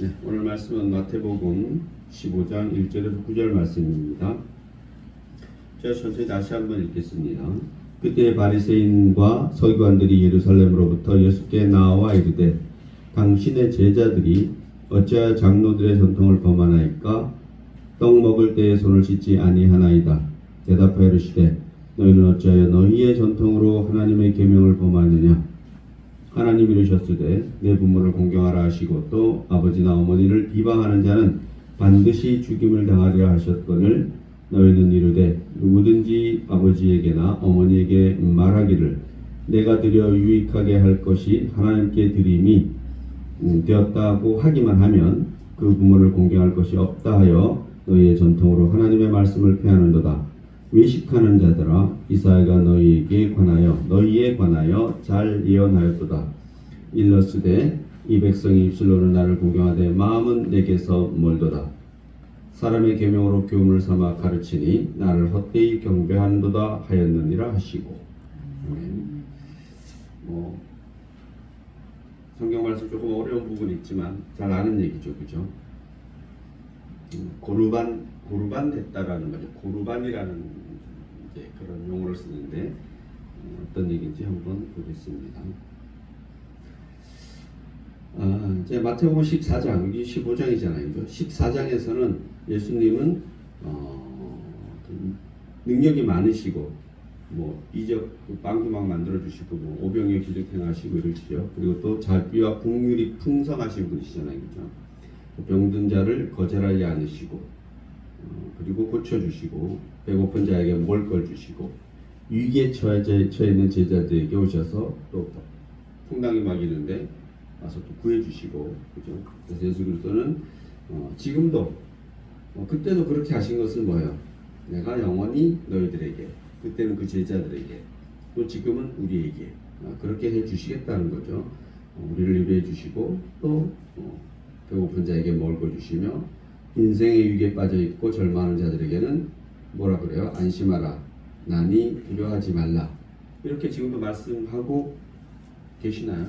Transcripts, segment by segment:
네, 오늘 말씀은 마태복음 15장 1절에서 9절 말씀입니다. 제가 천천히 다시 한번 읽겠습니다. 그때 바리새인과 서기관들이 예루살렘으로부터 예수께 나와 이르되 당신의 제자들이 어찌하여 장로들의 전통을 범하나이까? 떡 먹을 때에 손을 씻지 아니하나이다. 대답하여 이르시되 너희는 어찌하여 너희의 전통으로 하나님의 계명을 범하느냐? 하나님이 이르셨으되 내 부모를 공경하라 하시고 또 아버지나 어머니를 비방하는 자는 반드시 죽임을 당하리라 하셨거늘 너희는 이르되 누구든지 아버지에게나 어머니에게 말하기를 내가 드려 유익하게 할 것이 하나님께 드림이 되었다고 하기만 하면 그 부모를 공경할 것이 없다 하여 너희의 전통으로 하나님의 말씀을 폐하는도다. 외식하는 자들아 이사야가 너희에 관하여 잘 예언하였도다. 일러스되 이 백성이 입술로는 나를 공경하되 마음은 내게서 멀도다. 사람의 계명으로 교훈을 삼아 가르치니 나를 헛되이 경배하는도다 하였느니라 하시고. 성경 말씀 조금 어려운 부분이 있지만 잘 아는 얘기죠, 그죠? 고르반 됐다라는 거죠. 고르반이라는 이제 그런 용어를 쓰는데 어떤 얘기인지 한번 보겠습니다. 이제 마태복음 14장, 여기 15장이잖아요. 14장에서는 예수님은 능력이 많으시고 이적 빵도 막 만들어 주시고 오병이어 기적 행하시고 이러시죠. 그리고 또 자비와 긍휼이 풍성하신 분이시잖아요, 그죠? 병든 자를 거절하지 않으시고 그리고 고쳐주시고 배고픈 자에게 먹을 걸 주시고 위기에 처해 있는 제자들에게 오셔서 또 풍랑이 막 있는데 와서 또 구해주시고, 그죠? 그래서 예수 그리스도는 지금도 그때도 그렇게 하신 것은 뭐예요? 내가 영원히 너희들에게, 그때는 그 제자들에게, 또 지금은 우리에게 그렇게 해주시겠다는 거죠. 우리를 위로해 주시고 또 배고픈 자에게 먹을 걸 주시며 인생의 위기에 빠져 있고 절망하는 자들에게는 뭐라 그래요? 안심하라, 나니 두려워하지 말라. 이렇게 지금도 말씀하고 계시나요?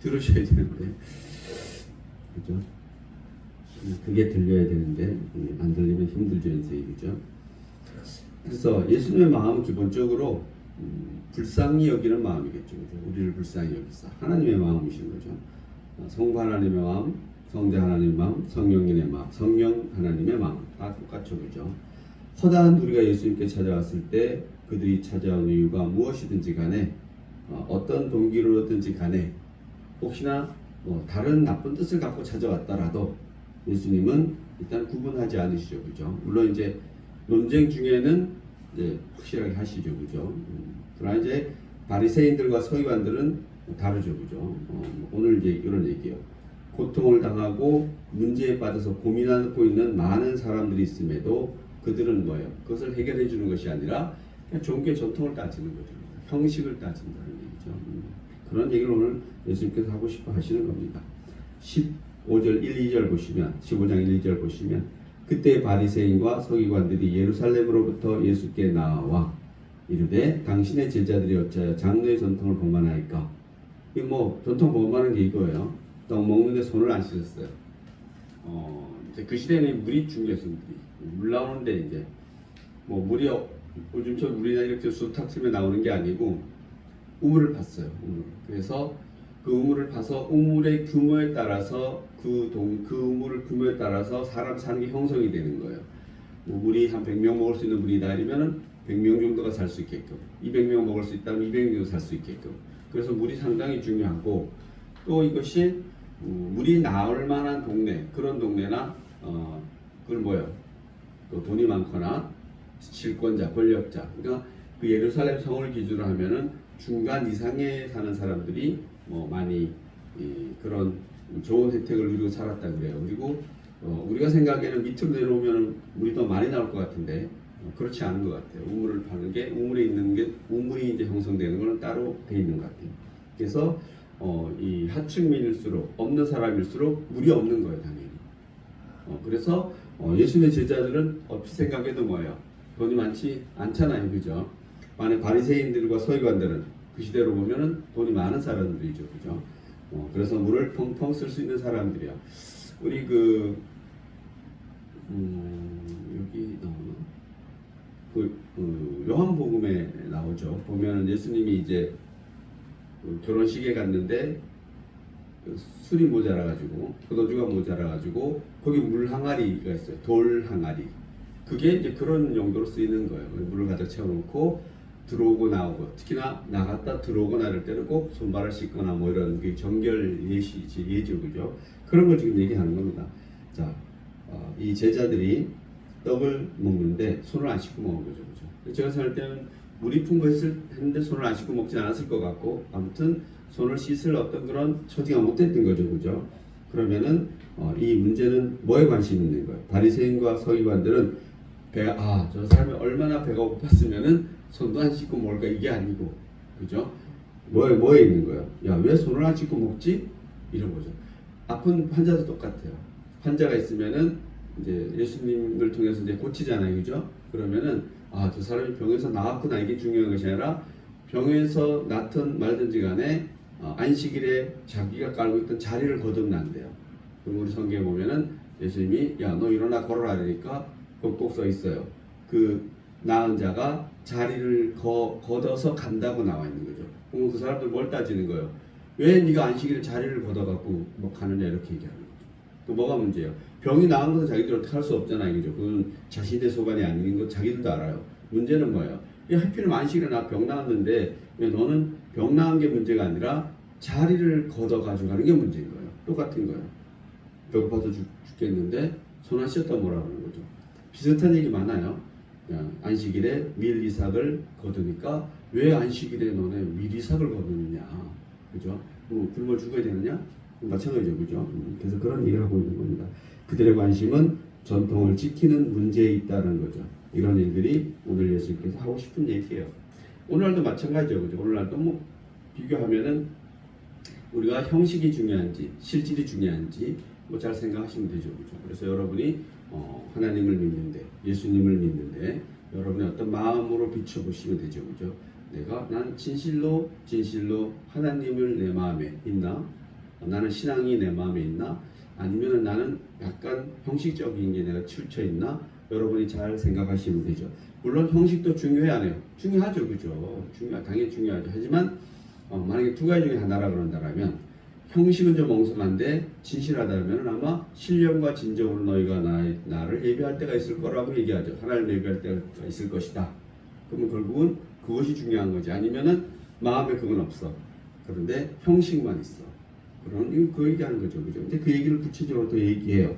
들으셔야 되는데, 그죠? 그게 들려야 되는데 안 들리면 힘들죠, 인생이, 그죠? 그래서 예수님의 마음은 기본적으로 불쌍히 여기는 마음이겠죠, 그죠? 우리를 불쌍히 여기사 하나님의 마음이신 거죠. 성부 하나님의 마음, 성자 하나님의 마음, 성령님의 마음, 성령 하나님의 마음 다 똑같죠, 그죠? 허다한 우리가 예수님께 찾아왔을 때 그들이 찾아온 이유가 무엇이든지 간에 어떤 동기로든지 간에 혹시나 다른 나쁜 뜻을 갖고 찾아왔더라도 예수님은 일단 구분하지 않으시죠, 그죠? 물론 이제 논쟁 중에는 이제 확실하게 하시죠, 그죠? 그러나 이제 바리새인들과 서기관들은 다르죠, 그죠? 오늘 이제 이런 얘기예요. 고통을 당하고 문제에 빠져서 고민하고 있는 많은 사람들이 있음에도 그들은 뭐예요? 그것을 해결해 주는 것이 아니라 그냥 종교 전통을 따지는 거죠. 형식을 따진다는 얘기죠. 그런 얘기를 오늘 예수님께서 하고 싶어 하시는 겁니다. 15절 1, 2절 보시면 15장 1, 2절 보시면 그때 바리새인과 서기관들이 예루살렘으로부터 예수께 나와 이르되 당신의 제자들이 어찌하여 장로의 전통을 범하나이까? 이 전통 범하는 게 이거예요. 떡 먹는데 손을 안 씻었어요. 이제 그 시대에는 물이 중요했어요. 물 나오는데 이제 물이 요즘처럼 물이나 이렇게 수탁 치면 나오는 게 아니고 우물을 팠어요. 그래서 그 우물을 파서 우물의 규모에 따라서 그 우물의 규모에 따라서 사람 사는 게 형성이 되는 거예요. 물이 한 100명 먹을 수 있는 물이다 이러면은 100명 정도가 살 수 있게끔, 200명 먹을 수 있다면 200명도 살 수 있게끔. 그래서 물이 상당히 중요하고 또 이것이 물이 나올 만한 동네, 그런 동네나 그건 뭐예요? 또 돈이 많거나 실권자, 권력자. 그러니까 그 예루살렘 성을 기준으로 하면은 중간 이상에 사는 사람들이 많이 그런 좋은 혜택을 누리고 살았다 그래요. 그리고 우리가 생각에는 밑으로 내려오면 물이 더 많이 나올 것 같은데 그렇지 않은 것 같아요. 우물을 파는 게 우물이 이제 형성되는 거는 따로 돼 있는 것 같아요. 그래서 이 하층민일수록 없는 사람일수록 물이 없는 거예요, 당연히. 그래서 예수님의 제자들은 어찌 생각해도 뭐예요? 돈이 많지 않잖아요, 그죠? 만약 바리새인들과 서기관들은 그 시대로 보면은 돈이 많은 사람들이죠, 그죠? 그래서 물을 펑펑 쓸 수 있는 사람들이야. 우리 여기 나오나? 요한복음에 나오죠. 보면 예수님이 이제 결혼식에 갔는데 술이 모자라가지고 포도주가 모자라가지고 거기 물 항아리가 있어요. 돌 항아리. 그게 이제 그런 용도로 쓰이는 거예요. 물을 가득 채워놓고 들어오고 나오고, 특히나 나갔다 들어오고 나를 때는 꼭 손발을 씻거나 뭐 이런 그 정결 예죠, 그죠? 그런 걸 지금 얘기하는 겁니다. 자, 이 제자들이 떡을 먹는데 손을 안 씻고 먹은 거죠, 그죠? 제가 생각할 때는 물이 풍부했는데 손을 안 씻고 먹진 않았을 것 같고, 아무튼 손을 씻을 어떤 그런 처지가 못 됐던 거죠, 그죠? 그러면은 이 문제는 뭐에 관심 있는 거예요? 바리새인과 서기관들은 저 사람이 얼마나 배가 고팠으면은 손도 안 씻고 먹을까, 이게 아니고, 그죠? 뭐에 있는 거예요? 야, 왜 손을 안 씻고 먹지? 이런 거죠. 아픈 환자도 똑같아요. 환자가 있으면은 이제 예수님을 통해서 이제 고치잖아요, 그죠? 그러면은 저 사람이 병에서 나았구나, 이게 중요한 것이 아니라 병에서 낫든 말든지 간에 안식일에 자기가 깔고 있던 자리를 거두면 안 돼요. 그럼 우리 성경에 보면은 예수님이 야, 너 일어나 걸어라 그러니까 꼭 써 있어요. 그 나은 자가 자리를 걷어서 간다고 나와 있는 거죠. 그럼 그 사람들 뭘 따지는 거예요? 왜 네가 안식일에 자리를 걷어갖고 뭐 가느냐, 이렇게 얘기하는 거죠. 또 뭐가 문제예요? 병이 나은 것은 자기들 어떻게 할 수 없잖아요, 그죠? 그건 자신의 소관이 아닌 거 자기들도 알아요. 문제는 뭐예요? 하필이면 안식일에 나 병 나았는데 왜 너는 병 나은 게 문제가 아니라 자리를 걷어가지고 가는 게 문제인 거예요. 똑같은 거예요. 배고파서 죽겠는데 손 안 씻었다 뭐라 그러는 거죠. 비슷한 얘기 많아요. 안식일에 밀이삭을 거두니까 왜 안식일에 너네 밀이삭을 거두느냐, 그죠? 굶어 죽어야 되느냐? 마찬가지죠, 그죠? 그래서 그런 얘기를 하고 있는 겁니다. 그들의 관심은 전통을 지키는 문제에 있다는 거죠. 이런 일들이 오늘 예수님께서 하고 싶은 얘기예요. 오늘날도 마찬가지죠, 그죠? 오늘날도 뭐 비교하면은 우리가 형식이 중요한지 실질이 중요한지 뭐 잘 생각하시면 되죠, 그죠? 그래서 여러분이 하나님을 믿는데, 예수님을 믿는데 여러분의 어떤 마음으로 비춰보시면 되죠, 그죠? 난 진실로 하나님을 내 마음에 있나? 나는 신앙이 내 마음에 있나? 아니면 나는 약간 형식적인 게 내가 치우쳐 있나? 여러분이 잘 생각하시면 되죠. 물론 형식도 중요해 안 해요? 중요하죠, 그죠? 당연히 중요하죠. 하지만 만약에 두 가지 중에 하나라 그런다면 형식은 좀 엉성한데 진실하다면 아마 신령과 진정으로 너희가 나를 예배할 때가 있을 거라고 얘기하죠. 하나님을 예배할 때가 있을 것이다. 그러면 결국은 그것이 중요한 거지. 아니면은 마음에 그건 없어. 그런데 형식만 있어. 그런 그 얘기하는 거죠, 그죠? 근데 그 얘기를 구체적으로 또 얘기해요.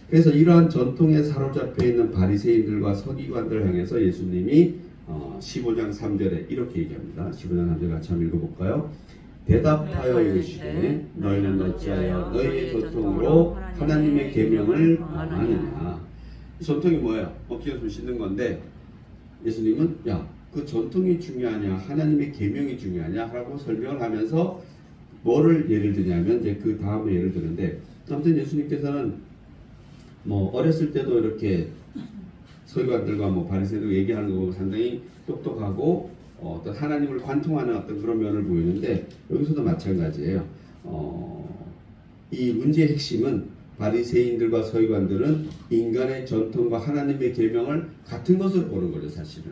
그래서 이러한 전통에 사로잡혀 있는 바리새인들과 서기관들을 향해서 예수님이 15장 3절에 이렇게 얘기합니다. 15장 3절 같이 한번 읽어볼까요? 대답하여 이르시되 너희는 어찌하여 너희의 전통으로 하나님의 계명을 망하느냐. 이 전통이 뭐예요? 기어 손 씻는 건데 예수님은 그 전통이 중요하냐 하나님의 계명이 중요하냐 라고 설명을 하면서 뭐를 예를 드냐면 이제 그 다음에 예를 드는데, 아무튼 예수님께서는 뭐 어렸을 때도 이렇게 서기관들과 뭐 바리새인들 얘기하는 거 보면 상당히 똑똑하고 어떤 하나님을 관통하는 어떤 그런 면을 보이는데, 여기서도 마찬가지예요. 이 문제의 핵심은 바리새인들과 서기관들은 인간의 전통과 하나님의 계명을 같은 것으로 보는 거죠, 사실은.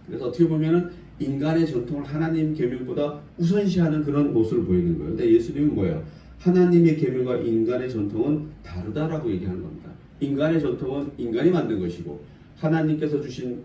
그래서 어떻게 보면은 인간의 전통을 하나님 계명보다 우선시하는 그런 모습을 보이는 거예요. 근데 예수님은 뭐예요? 하나님의 계명과 인간의 전통은 다르다라고 얘기하는 겁니다. 인간의 전통은 인간이 만든 것이고 하나님께서 주신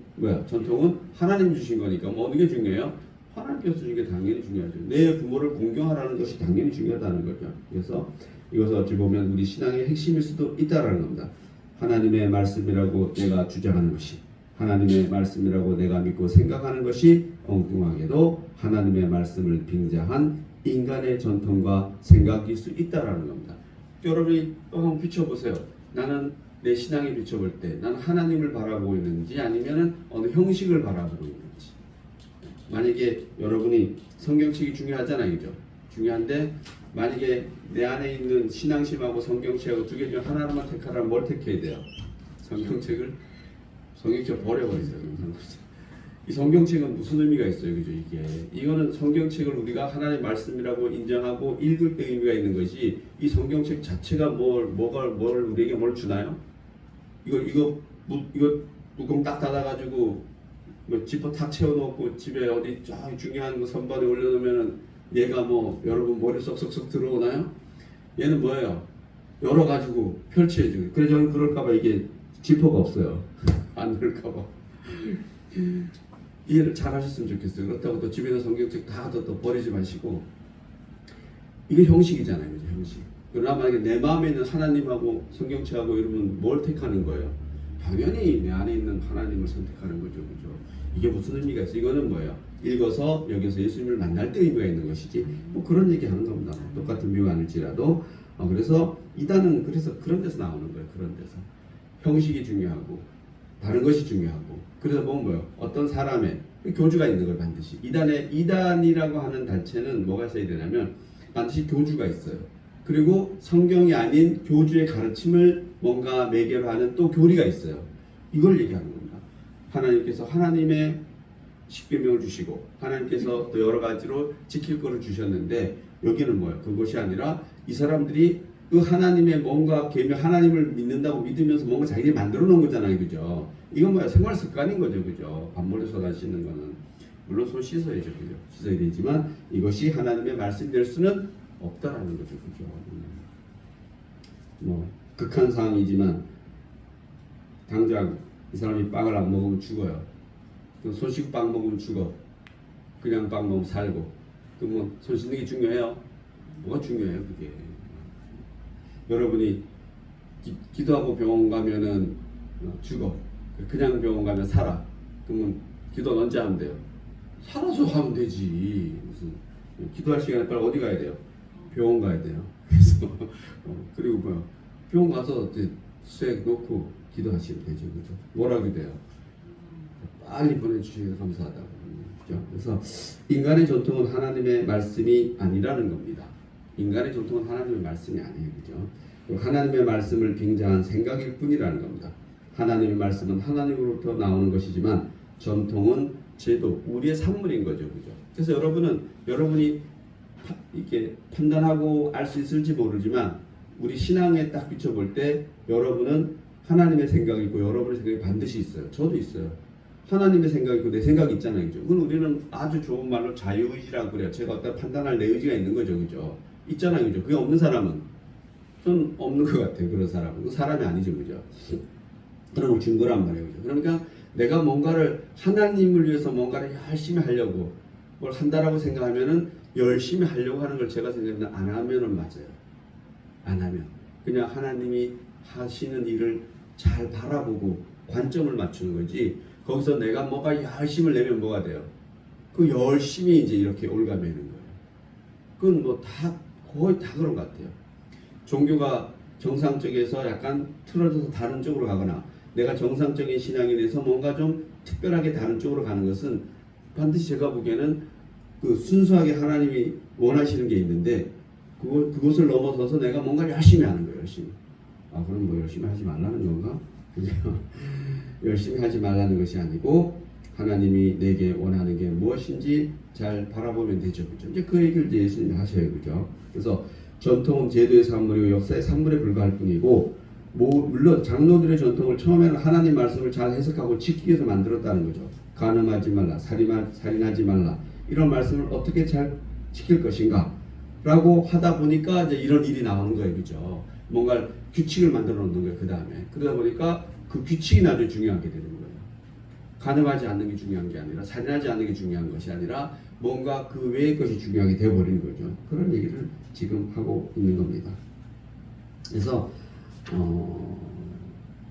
전통은 하나님 주신 거니까 뭐 어느 게 중요해요? 하나님께서 주신 게 당연히 중요하죠. 내 부모를 공경하라는 것이 당연히 중요하다는 거죠. 그래서 이것을 어찌 보면 우리 신앙의 핵심일 수도 있다라는 겁니다. 하나님의 말씀이라고 내가 주장하는 것이, 하나님의 말씀이라고 내가 믿고 생각하는 것이 엉뚱하게도 하나님의 말씀을 빙자한 인간의 전통과 생각일 수 있다라는 겁니다. 여러분이 한번 비춰보세요. 나는 내 신앙에 비춰볼 때 나는 하나님을 바라보고 있는지 아니면 어느 형식을 바라보고 있는지. 만약에 여러분이 성경책이 중요하잖아요, 그죠? 중요한데 만약에 내 안에 있는 신앙심하고 성경책하고 두 개 중 하나만 택하라면 뭘 택해야 돼요? 성경책 버려버리세요. 이 성경책은 무슨 의미가 있어요, 그죠? 이거는 성경책을 우리가 하나님의 말씀이라고 인정하고 읽을 때 의미가 있는 것이, 이 성경책 자체가 뭘 우리에게 뭘 주나요? 이거 뚜껑 딱 닫아가지고 뭐 지퍼 탁 채워놓고 집에 어디 쫙 중요한 거 선반에 올려놓으면은 얘가 뭐 여러분 머리 쏙쏙쏙 들어오나요? 얘는 뭐예요? 열어가지고 펼쳐야죠. 그래서 저는 그럴까봐 이게 지퍼가 없어요. 안 그럴까봐. 이해를 잘 하셨으면 좋겠어요. 그렇다고 또 집에서 성경책 다 또 버리지 마시고, 이게 형식이잖아요, 그죠? 형식. 그러나 만약에 내 마음에 있는 하나님하고 성경책하고 이러면 뭘 택하는 거예요? 당연히 내 안에 있는 하나님을 선택하는 거죠, 그죠? 이게 무슨 의미가 있어? 이거는 뭐예요? 읽어서 여기서 예수님을 만날 때 의미가 있는 것이지, 뭐 그런 얘기 하는 겁니다. 똑같은 비유가 아닐지라도. 그래서 이단은 그래서 그런 데서 나오는 거예요. 그런 데서 형식이 중요하고 다른 것이 중요하고. 그래서 보면 뭐예요? 어떤 사람의 교주가 있는 걸 반드시. 이단이라고 하는 단체는 뭐가 있어야 되냐면 반드시 교주가 있어요. 그리고 성경이 아닌 교주의 가르침을 뭔가 매개로 하는 또 교리가 있어요. 이걸 얘기하는 겁니다. 하나님께서 하나님의 십계명을 주시고 하나님께서 또 여러 가지로 지킬 거를 주셨는데, 여기는 뭐예요? 그것이 아니라 이 사람들이 그 하나님의 뭔가 계명, 하나님을 믿는다고 믿으면서 뭔가 자기들이 만들어 놓은 거잖아요, 그죠? 이건 뭐야? 생활 습관인 거죠, 그죠? 밥물에 쏟아 씻는 거는 물론 손 씻어야죠, 그죠? 씻어야 되지만 이것이 하나님의 말씀이 될 수는 없다라는 거죠, 그죠? 뭐 극한 상황이지만 당장 이 사람이 빵을 안 먹으면 죽어요. 손 씻고 빵 먹으면 죽어. 그냥 빵 먹으면 살고. 그러면 손 씻는 게 중요해요? 뭐가 중요해요, 그게? 여러분이 기도하고 병원 가면은 죽어. 그냥 병원 가면 살아. 그러면 기도는 언제 하면 돼요? 살아서 하면 되지. 무슨 기도할 시간에 빨리 어디 가야 돼요? 병원 가야 돼요. 그래서 그리고 뭐 병원 가서 수액 놓고 기도하시면 되죠, 그죠? 뭐라 그래요? 빨리 보내주셔서 감사하다고. 그죠? 그래서 인간의 전통은 하나님의 말씀이 아니라는 겁니다. 인간의 전통은 하나님의 말씀이 아니에요, 그죠? 하나님의 말씀을 빙자한 생각일 뿐이라는 겁니다. 하나님의 말씀은 하나님으로부터 나오는 것이지만 전통은 제도, 우리의 산물인 거죠, 그죠? 그래서 여러분이 이렇게 판단하고 알 수 있을지 모르지만 우리 신앙에 딱 비춰볼 때 여러분은 하나님의 생각이 있고 여러분의 생각이 반드시 있어요. 저도 있어요. 하나님의 생각이 있고 내 생각이 있잖아요, 그죠? 그건 우리는 아주 좋은 말로 자유의지라고 그래요. 제가 어떤 판단할 내 의지가 있는 거죠, 그죠? 있잖아요, 그죠? 그게 없는 사람은 좀 없는 것 같아요. 그런 사람은 사람이 아니죠, 그죠? 그런 걸 증거란 말이에요, 그죠? 그러니까 내가 뭔가를 하나님을 위해서 뭔가를 열심히 하려고 뭘 한다라고 생각하면은 열심히 하려고 하는 걸 제가 생각하면 안 하면은 맞아요. 안 하면 그냥 하나님이 하시는 일을 잘 바라보고 관점을 맞추는 거지. 거기서 내가 뭐가 열심을 내면 뭐가 돼요? 그 열심히 이제 이렇게 올가매는 거예요. 그건 뭐 다 거의 다 그런 것 같아요. 종교가 정상적에서 약간 틀어져서 다른 쪽으로 가거나 내가 정상적인 신앙에 대해서 뭔가 좀 특별하게 다른 쪽으로 가는 것은 반드시 제가 보기에는 그 순수하게 하나님이 원하시는 게 있는데 그것을 넘어서서 내가 뭔가 열심히 하는 거예요. 열심히. 그럼 뭐 열심히 하지 말라는 건가? 그죠? 열심히 하지 말라는 것이 아니고 하나님이 내게 원하는 게 무엇인지 잘 바라보면 되죠, 그죠? 이제 그 얘기를 이제 예수님이 하셔요, 그죠? 그래서 전통은 제도의 산물이고 역사의 산물에 불과할 뿐이고, 물론 장로들의 전통을 처음에는 하나님 말씀을 잘 해석하고 지키기 위해서 만들었다는 거죠. 간음하지 말라, 살인하지 말라, 이런 말씀을 어떻게 잘 지킬 것인가? 라고 하다 보니까 이제 이런 일이 나오는 거예요, 그죠? 뭔가 규칙을 만들어 놓는 거예요, 그 다음에. 그러다 보니까 그 규칙이 나중에 중요한 게 되는 거예요. 간음하지 않는 게 중요한 게 아니라, 살인하지 않는 게 중요한 것이 아니라 뭔가 그 외의 것이 중요하게 되어버린 거죠. 그런 얘기를 지금 하고 있는 겁니다. 그래서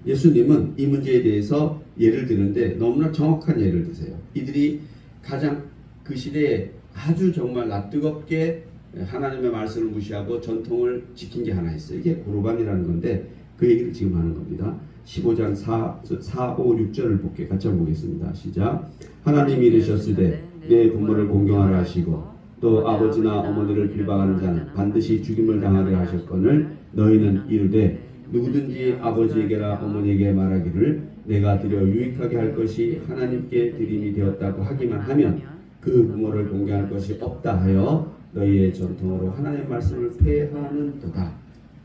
예수님은 이 문제에 대해서 예를 드는데 너무나 정확한 예를 드세요. 이들이 가장 그 시대에 아주 정말 낯뜨겁게 하나님의 말씀을 무시하고 전통을 지킨 게 하나 있어요. 이게 고르반이라는 건데 그 얘기를 지금 하는 겁니다. 15장 4, 5, 6절을 볼게요. 같이 한번 보겠습니다. 시작. 하나님이 이르셨으되 내 부모를 공경하라 하시고 또 아버지나 어머니를 빌방하는 자는 반드시 죽임을 당하리라 하셨거늘 너희는 이르되 누구든지 아버지에게나 어머니에게 말하기를 내가 드려 유익하게 할 것이 하나님께 드림이 되었다고 하기만 하면 그 부모를 공개할 것이 없다 하여 너희의 전통으로 하나님의 말씀을 폐하는도다.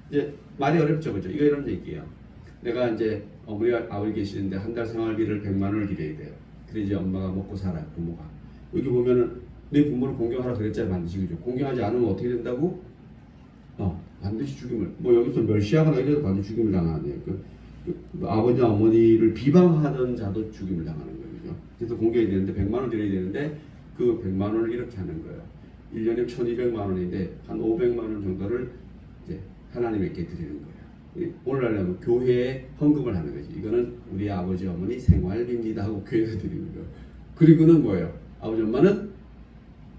이제 말이 어렵죠, 그죠? 이거 이런 얘기예요. 내가 이제 어머니가 아버지 계시는데 한 달 생활비를 100만 원을 드려야 돼요. 그래야지 엄마가 먹고 살아요, 부모가. 여기 보면은 내 부모를 공경하라 그랬잖아요, 반드시. 그죠? 공경하지 않으면 어떻게 된다고? 반드시 죽임을, 뭐 여기서 멸시하거나 이래도 반드시 죽임을 당하네요. 아버지나 어머니를 비방하는 자도 죽임을 당하는 거예요, 그죠? 그래서 공경해야 되는데 100만 원 드려야 되는데 그 100만 원을 이렇게 하는 거예요. 1년에 1200만 원인데 한 500만 원 정도를 이제 하나님께 드리는 거예요. 오늘 하려면 교회에 헌금을 하는 거지. 이거는 우리 아버지 어머니 생활비입니다 하고 교회에서 드리는 거예요. 그리고는 뭐예요? 아버지 엄마는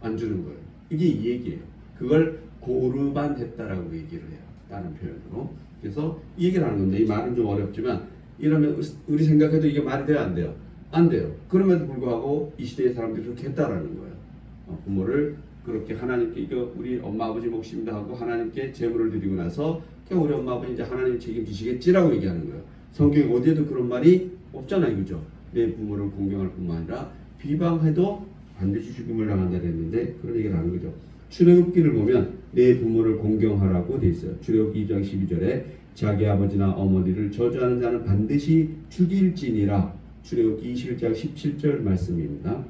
안 주는 거예요. 이게 이 얘기예요. 그걸 고르반 했다라고 얘기를 해요. 다른 표현으로. 그래서 이 얘기를 하는 건데 이 말은 좀 어렵지만 이러면 우리 생각해도 이게 말이 돼요, 안 돼요? 안 돼요. 그럼에도 불구하고 이 시대의 사람들이 그렇게 했다라는 거예요. 부모를 그렇게 하나님께 이거 우리 엄마 아버지 몫입니다 하고 하나님께 제물을 드리고 나서 그냥 우리 엄마 아버지 이제 하나님 책임지시겠지라고 얘기하는 거예요. 성경에 어디에도 그런 말이 없잖아요, 그죠? 내 부모를 공경할 뿐만 아니라 비방해도 반드시 죽임을 당한다 그랬는데 그런 얘기를 하는 거죠. 출애굽기를 보면 내 부모를 공경하라고 돼 있어요. 출애굽기 2장 12절에 자기 아버지나 어머니를 저주하는 자는 반드시 죽일지니라. 출애굽기 21장 17절 말씀입니다.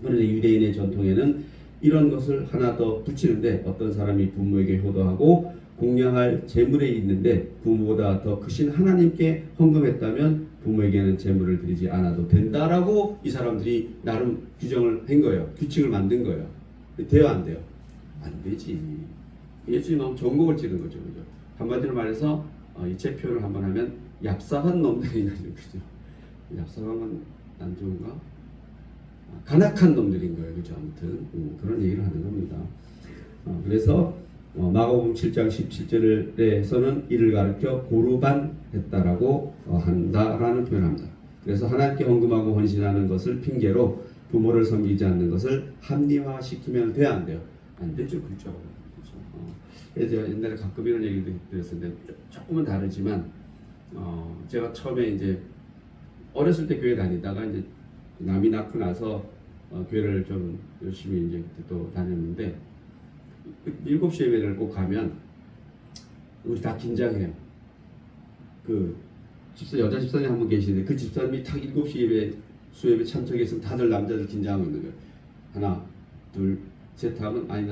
그런데 유대인의 전통에는 이런 것을 하나 더 붙이는데 어떤 사람이 부모에게 효도하고 공양할 재물에 있는데 부모보다 더 크신 하나님께 헌금했다면 부모에게는 재물을 드리지 않아도 된다라고 이 사람들이 나름 규정을 한 거예요. 규칙을 만든 거예요. 돼요, 안 돼요? 안 되지. 예수님 너무 전곡을 찌른 거죠, 그죠? 한마디로 말해서 이체 표현을 한번 하면 얍삽한 놈들이 그죠? 얍삽한 건 안 좋은가? 간악한 놈들인 거예요, 그죠? 아무튼 그런 얘기를 하는 겁니다. 그래서 마가복음 7장 17절에서는 이를 가르쳐 고르반 했다라고 한다라는 표현합니다. 그래서 하나님께 헌금하고 헌신하는 것을 핑계로 부모를 섬기지 않는 것을 합리화시키면 돼야 안 돼요? 안 되죠, 그렇죠? 그래서 제가 옛날에 가끔 이런 얘기도 드렸었는데 조금은 다르지만 제가 처음에 이제 어렸을 때 교회 다니다가 이제 남이 낳고 나서 교회를 좀 열심히 이제 또 다녔는데 7시 예배를 꼭 가면 우리 다 긴장해요. 그 여자 집사님 한 분 계시는데 그 집사님이 딱 7시 예배 수예배 참석했으면 다들 남자들 긴장하고 있는 거예요. 하나, 둘, 셋 하면 아니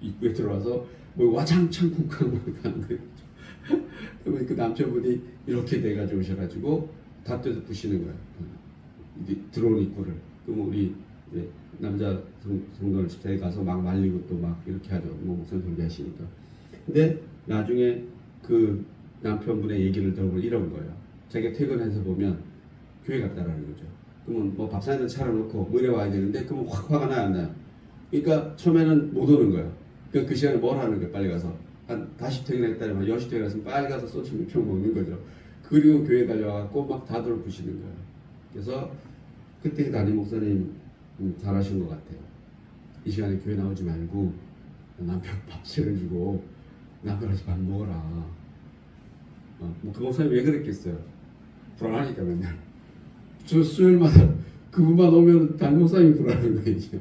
입구에 들어와서 뭐 와장창 쿵쾅 하는 거예요. 그러면 그 남편분이 이렇게 돼가지고 오셔가지고 닫혀서 부시는 거예요. 들어온 입구를. 그럼 우리 이제 남자 성도를 집사에 가서 막 말리고 또 막 이렇게 하죠. 뭐 무슨 소리 하시니까. 근데 나중에 그 남편분의 얘기를 들어보면 이런 거예요. 자기가 퇴근해서 보면 교회 갔다라는 거죠. 그러면 뭐 밥상에다 차려놓고 뭐 이래 와야 되는데 그러면 확 화가 나요, 안 나요? 그러니까 처음에는 못 오는 거예요. 그러니까 그 시간에 뭘 하는 거예요? 빨리 가서 다시 퇴근했다면 10시 퇴근했으면 빨리 가서 소주 몇 병 먹는 거죠. 그리고 교회 달려와갖고 막 다들 부시는 거예요. 그래서 그때 담임 목사님 잘하신 것 같아요. 이 시간에 교회 나오지 말고 남편 밥 차려주고 남편한테 밥 먹어라. 그 목사님 왜 그랬겠어요? 불안하니까 맨날. 저 수요일마다 그분만 오면 담임 목사님이 불안한 거예요, 이제.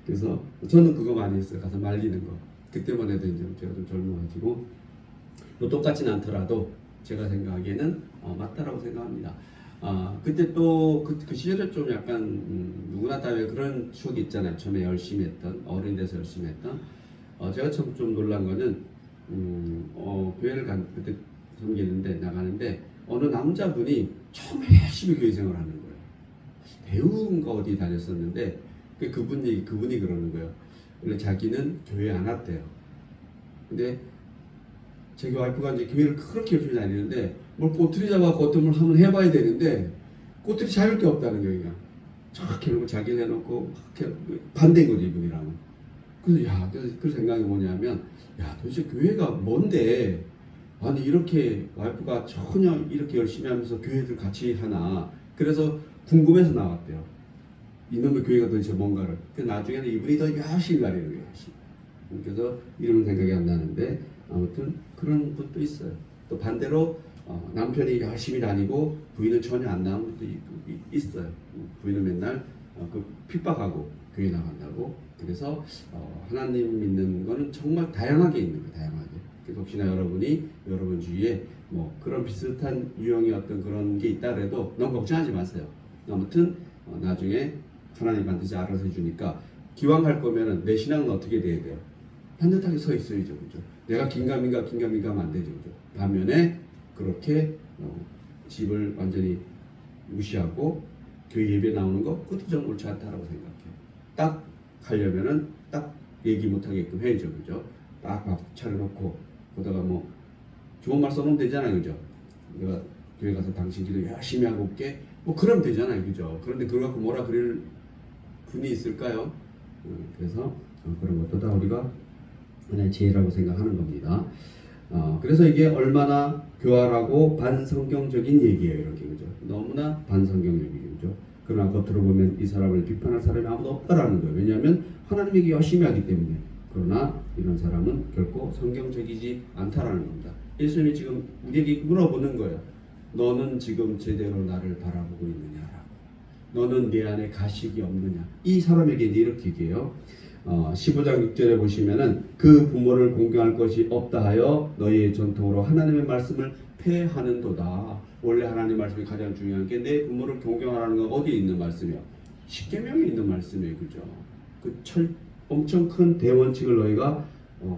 그래서 저는 그거 많이 했어요. 가서 말리는 거. 그때만 해도 이제 제가 좀 젊어가지고 또 똑같진 않더라도 제가 생각하기에는 맞다라고 생각합니다. 그때 또 그 시절에 좀 약간 누구나 다 왜 그런 추억이 있잖아요. 처음에 열심히 했던 어린 데서 열심히 했던 제가 참 좀 놀란 거는 교회를 그때 섬기는데 나가는데 어느 남자분이 처음 열심히 교회 생활을 하는 거예요. 배우인가 어디 다녔었는데 그분이 그러는 거예요. 원래 자기는 교회 안 왔대요. 근데 자기 와이프가 이제 교회를 그렇게 열심히 다니는데 뭘 꼬투리 잡아갖고 어떤 걸 한번 해봐야 되는데 꼬투리 잡을 게 없다는 거예요. 쫙 해놓고 자기를 해놓고 반대인 거죠, 이분이랑은. 그래서 그 생각이 뭐냐면 도대체 교회가 뭔데 아니 이렇게 와이프가 전혀 이렇게 열심히 하면서 교회를 같이 하나. 그래서 궁금해서 나왔대요. 이놈의 교회가 도대체 뭔가를. 나중에는 이분이 더 열심히 가려는 거예요. 그래서 이름은 생각이 안 나는데 아무튼 그런 분도 있어요. 또 반대로 남편이 열심히 다니고 부인은 전혀 안 나오는 분도 있어요. 부인은 맨날 그 핍박하고 교회 나간다고. 그래서 하나님 믿는 거는 정말 다양하게 있는 거예요. 다양하게. 그래서 혹시나 여러분이 여러분 주위에 뭐 그런 비슷한 유형의 어떤 그런 게 있다 그래도 너무 걱정하지 마세요. 아무튼 나중에 하나님 반드시 알아서 해주니까 기왕 할 거면은 내 신앙은 어떻게 돼야 돼요? 반듯하게 서 있어야죠, 그죠? 내가 긴가민가 하면 안 되죠, 그죠? 반면에 그렇게 집을 완전히 무시하고 교회 예배 나오는 거 그것도 좀 옳지 않다라고 생각해요. 딱 하려면은 딱 얘기 못하게끔 해야죠, 그죠? 딱 밥 차려놓고 거다가 뭐 좋은 말 써놓으면 되잖아요, 그죠? 내가 교회 가서 당신 기도 열심히 하고 올게 뭐 그러면 되잖아요, 그죠? 그런데 그걸 갖고 뭐라 그럴 분이 있을까요? 그래서 그런 것도 다 우리가 하나의 지혜라고 생각하는 겁니다. 그래서 이게 얼마나 교활하고 반성경적인 얘기예요, 이렇게, 그죠? 너무나 반성경적이죠. 그러나 겉으로 보면 이 사람을 비판할 사람이 아무도 없다라는 거예요. 왜냐하면 하나님에게 열심히 하기 때문에. 그러나 이런 사람은 결코 성경적이지 않다라는 겁니다. 예수님이 지금 우리에게 물어보는 거예요. 너는 지금 제대로 나를 바라보고 있느냐라고. 너는 내 안에 가식이 없느냐. 이 사람에게 이렇게 얘기해요. 15장 6절에 보시면은 그 부모를 공경할 것이 없다 하여 너희의 전통으로 하나님의 말씀을 폐하는도다. 원래 하나님 말씀이 가장 중요한 게 내 부모를 공경하라는 건 어디에 있는 말씀이요? 십계명에 있는 말씀이에요, 그죠? 엄청 큰 대원칙을 너희가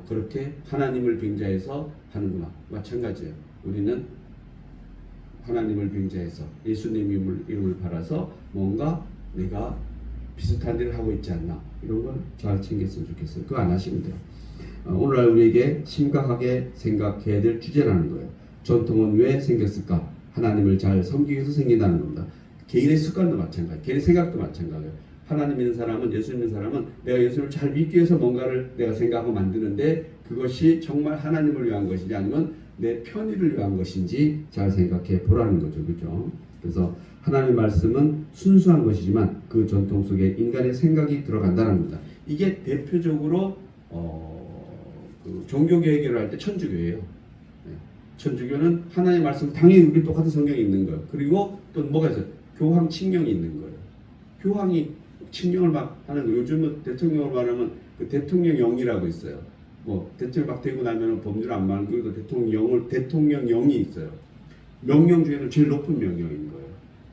그렇게 하나님을 빙자해서 하는구나. 마찬가지예요. 우리는 하나님을 빙자해서 예수님 이름을 팔아서 뭔가 내가 비슷한 일을 하고 있지 않나, 이런 걸 잘 챙겼으면 좋겠어요. 그거 안 하시면 돼요. 오늘날 우리에게 심각하게 생각해야 될 주제라는 거예요. 전통은 왜 생겼을까? 하나님을 잘 섬기기 위해서 생긴다는 겁니다. 개인의 습관도 마찬가지, 개인의 생각도 마찬가지예요. 하나님 믿는 사람은, 예수 믿는 사람은 내가 예수를 잘 믿기 위해서 뭔가를 내가 생각하고 만드는데 그것이 정말 하나님을 위한 것인지 아니면 내 편의를 위한 것인지 잘 생각해 보라는 거죠, 그죠? 그래서 하나님의 말씀은 순수한 것이지만 그 전통 속에 인간의 생각이 들어간다는 겁니다. 이게 대표적으로 그 종교계 해결을 할 때 천주교예요. 천주교는 하나님의 말씀, 당연히 우리 똑같은 성경이 있는 거예요. 그리고 또 뭐가 있어요? 교황 칙령이 있는 거예요. 교황이 칙령을 막 하는 거. 요즘은 대통령을 말하면 그 대통령령이라고 있어요. 뭐 대통령 막 되고 나면 법률 안 만들고 대통령령이 있어요. 명령 중에는 제일 높은 명령인 거예요.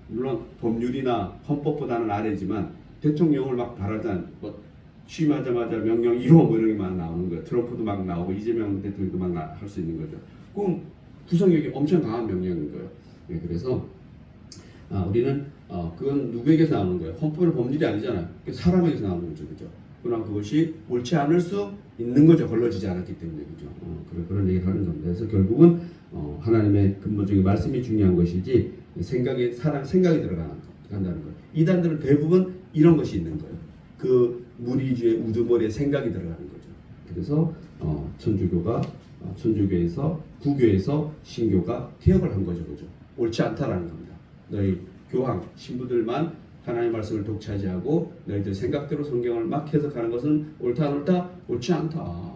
물론 법률이나 헌법보다는 아래지만 대통령을 막 바라자 뭐 취임하자마자 명령 1호 뭐 이런 게 막 나오는 거예요. 트럼프도 막 나오고 이재명 대통령도 막 할 수 있는 거죠. 그럼 구성력이 엄청 강한 명령인 거예요. 네, 그래서 우리는 그건 누구에게서 나오는 거예요? 헌법은 법률이 아니잖아요. 사람에게서 나오는 거죠, 그죠? 그러나 그것이 옳지 않을 수 있는 거죠. 걸러지지 않았기 때문에, 그죠? 그런 얘기를 하는 겁니다. 그래서 결국은 하나님의 근본적인 말씀이 중요한 것이지 사람 생각이 들어간다는 거예요. 이단들은 대부분 이런 것이 있는 거예요. 그 무리주의 우두머리에 생각이 들어가는 거죠. 그래서 천주교에서 구교에서 신교가 퇴역을 한 거죠, 그죠? 옳지 않다라는 겁니다. 너희 교황 신부들만 하나님의 말씀을 독차지하고 너희들 생각대로 성경을 막 해석하는 것은 옳다 안 옳다? 옳지 않다.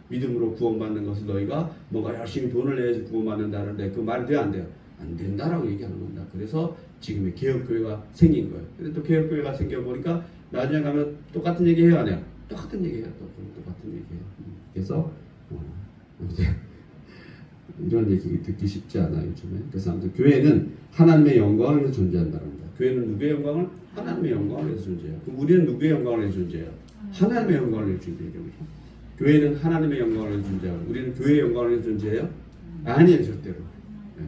믿음으로 구원받는 것을 너희가 뭔가 열심히 돈을 내야지 구원받는다는데 그 말이 돼요, 안 돼요? 안 된다라고 얘기하는 겁니다. 그래서 지금의 개혁교회가 생긴 거예요. 근데 또 개혁교회가 생겨보니까 나중에 가면 똑같은 얘기 해요, 안 해요? 똑같은 얘기 해요. 똑같은 얘기 해요. 그래서 이런 얘기 듣기 쉽지 않아요, 요즘에. 그래서 아무튼 교회는 하나님의 영광을 위해서 존재한다는 겁니다. 교회는 누구의 영광을? 하나님의 영광을 위해서 존재해요. 그럼 우리는 누구의 영광을 위해서 존재해요? 하나님의 영광을 위해서 존재해요. 교회는 하나님의 영광을 위해서 존재하고 우리는 교회의 영광을 위해서 존재해요? 아니에요, 절대로. 네.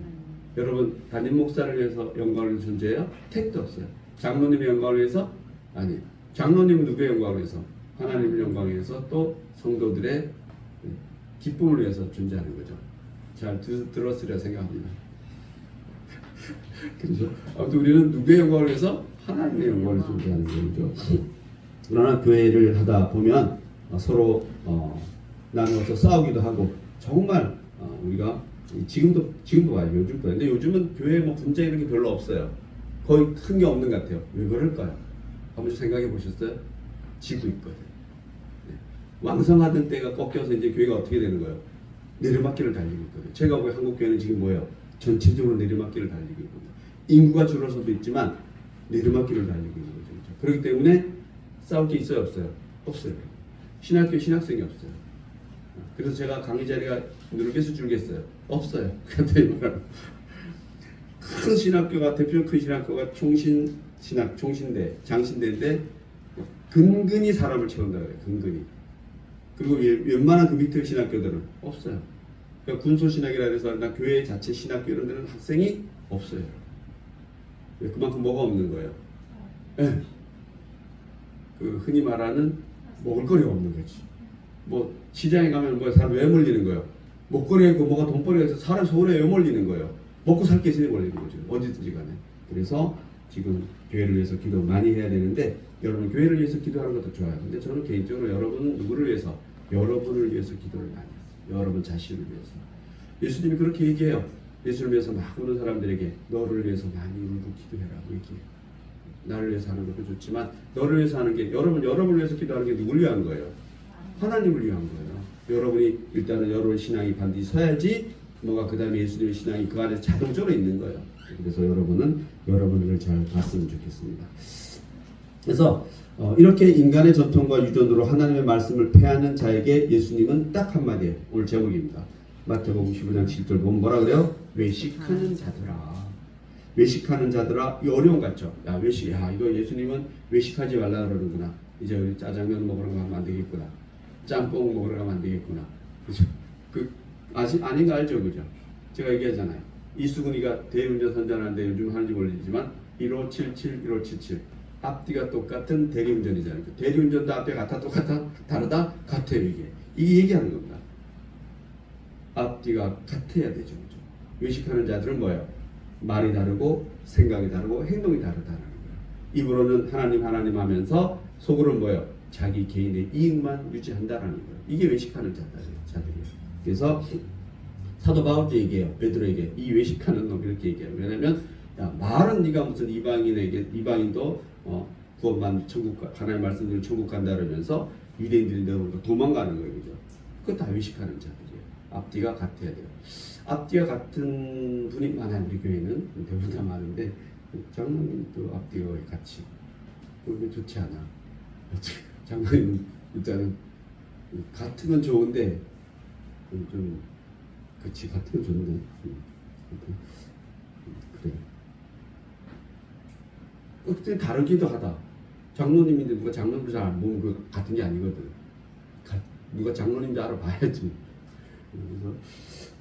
여러분, 담임 목사를 위해서 영광을 위해서 존재해요? 택도 없어요. 장로님의 영광을 위해서? 아니에요. 장로님은 누구의 영광을 위해서? 하나님의 영광을 위해서, 또 성도들의 기쁨을 위해서 존재하는 거죠. 잘 들었으리라 생각합니다. 그래서 아무튼 우리는 누구의 영광을 위해서? 하나님의 영광을 존재하는 거죠. 그러나 교회를 하다 보면 서로 나누어서 싸우기도 하고 정말 우리가 지금도 와요. 요즘도. 근데 요즘은 교회에 뭐 분쟁 이런 게 별로 없어요. 거의 큰 게 없는 것 같아요. 왜 그럴까요? 한번 생각해 보셨어요? 지고 있거든. 네. 왕성하던 때가 꺾여서 이제 교회가 어떻게 되는 거예요? 내리막길을 달리고 있거든요. 제가 보기에 한국교회는 지금 뭐예요? 전체적으로 내리막길을 달리고 있거든요. 인구가 줄어서도 있지만 내리막길을 달리고 있는 거죠. 그렇죠? 그렇기 때문에 싸울 게 있어요? 없어요? 없어요. 신학교 신학생이 없어요. 그래서 제가 강의 자리가 늘겠어 줄겠어요? 없어요. 큰 신학교가 대표 큰 신학교가 총신신학 총신대 장신대인데 근근히 사람을 채운다 그래요. 근근히. 그리고 웬만한 그 밑에 신학교들은 없어요. 그러니까 군소신학이라 해서 나 교회 자체 신학교 이런 데는 학생이 없어요. 그만큼 뭐가 없는 거예요. 네. 그 흔히 말하는 먹을거리가 없는 거지. 뭐 시장에 가면 뭐 사람 왜 몰리는 거예요? 먹거리가 있고 뭐가 돈벌이가 있어 사람 서울에 왜 몰리는 거예요? 먹고 살 게 있으니 몰리는 거죠. 어디든지 간에. 그래서 지금 교회를 위해서 기도 많이 해야 되는데 여러분 교회를 위해서 기도하는 것도 좋아요. 근데 저는 개인적으로 여러분은 누구를 위해서? 여러분을 위해서 기도를 많이 해요. 여러분 자신을 위해서. 예수님이 그렇게 얘기해요. 예수를 위해서 막 우는 사람들에게 너를 위해서 많이 울고 기도해라고 얘기해요. 나를 위해서 하는 것도 좋지만 너를 위해서 하는 게 여러분을 위해서 기도하는 게 누굴 위한 거예요? 하나님을 위한 거예요. 여러분이 일단은 여러분 신앙이 반드시 서야지 뭐가 그 다음에 예수님의 신앙이 그 안에 자동적으로 있는 거예요. 그래서 여러분은 여러분을 잘 봤으면 좋겠습니다. 그래서 이렇게 인간의 전통과 유전으로 하나님의 말씀을 폐하는 자에게 예수님은 딱 한마디예요. 오늘 제목입니다. 마태복음 15장 7절 보면 뭐라 그래요? 외식하는 자들아. 외식하는 자들아. 이 어려운 것 같죠? 야 외식. 야 이거 예수님은 외식하지 말라 그러는구나. 이제 우리 짜장면 먹으러 가면 안 되겠구나. 짬뽕 먹으러 가면 안 되겠구나. 그죠? 아닌 거 알죠? 그죠? 제가 얘기하잖아요. 이수근이가 대리운전 선전하는데 요즘 하는지 모르지만 1577, 1577 앞뒤가 똑같은 대리운전이잖아요. 대리운전도 앞에 같아 똑같아? 다르다? 같아요 이게. 이게 얘기하는 겁니다. 앞뒤가 같아야 되죠. 그죠? 외식하는 자들은 뭐예요? 말이 다르고 생각이 다르고 행동이 다르다는 거예요. 입으로는 하나님 하면서 속으로는 뭐예요? 자기 개인의 이익만 유지한다라는 거예요. 이게 외식하는 자들이에요. 그래서 사도 바울도 얘기해요. 베드로에게 이 외식하는 놈 이렇게 얘기해요. 왜냐하면 야, 말은 네가 무슨 이방인도 구원만 천국 하나님 말씀대로 천국 간다 그러면서 유대인들이 너무 도망가는 거예요. 그죠? 그거 다 외식하는 자들이에요. 앞뒤가 같아야 돼요. 앞뒤가 같은 분이 많아요. 우리 교회는 대부분 다 많은데 장로님도 앞뒤가 같이 그게 좋지 않아. 장로님 일단은 같은 건 좋은데 좀 그치 같은 건 좋은데 그래. 그때 다르기도 하다. 장로님인데 누가 장로님도 잘 안 보면 그 같은 게 아니거든. 누가 장로님인지 알아봐야지. 그래서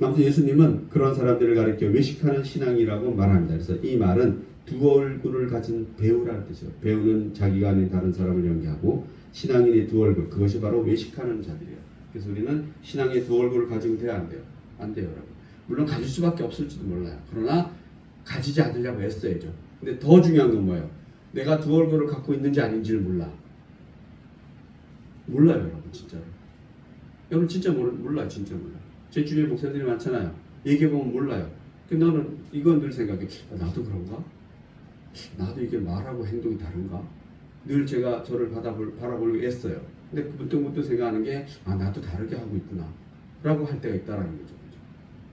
아무튼 예수님은 그런 사람들을 가리켜 외식하는 신앙이라고 말합니다. 그래서 이 말은 두 얼굴을 가진 배우라는 뜻이에요. 배우는 자기가 아닌 다른 사람을 연기하고 신앙인의 두 얼굴, 그것이 바로 외식하는 자들이에요. 그래서 우리는 신앙의 두 얼굴을 가지고 돼야 안 돼요. 안 돼요, 여러분. 물론 가질 수밖에 없을지도 몰라요. 그러나 가지지 않으려고 애써야죠. 근데 더 중요한 건 뭐예요? 내가 두 얼굴을 갖고 있는지 아닌지를 몰라요, 여러분. 진짜로. 여러분 진짜 몰라요. 진짜 몰라요. 제 주위에 목사들이 많잖아요. 얘기해보면 몰라요. 근데 나는 이건 늘 생각해. 나도 그런가? 나도 이게 말하고 행동이 다른가? 늘 제가 저를 바라보려고 애써요. 근데 문득문득 생각하는 게 나도 다르게 하고 있구나 라고 할 때가 있다라는 거죠.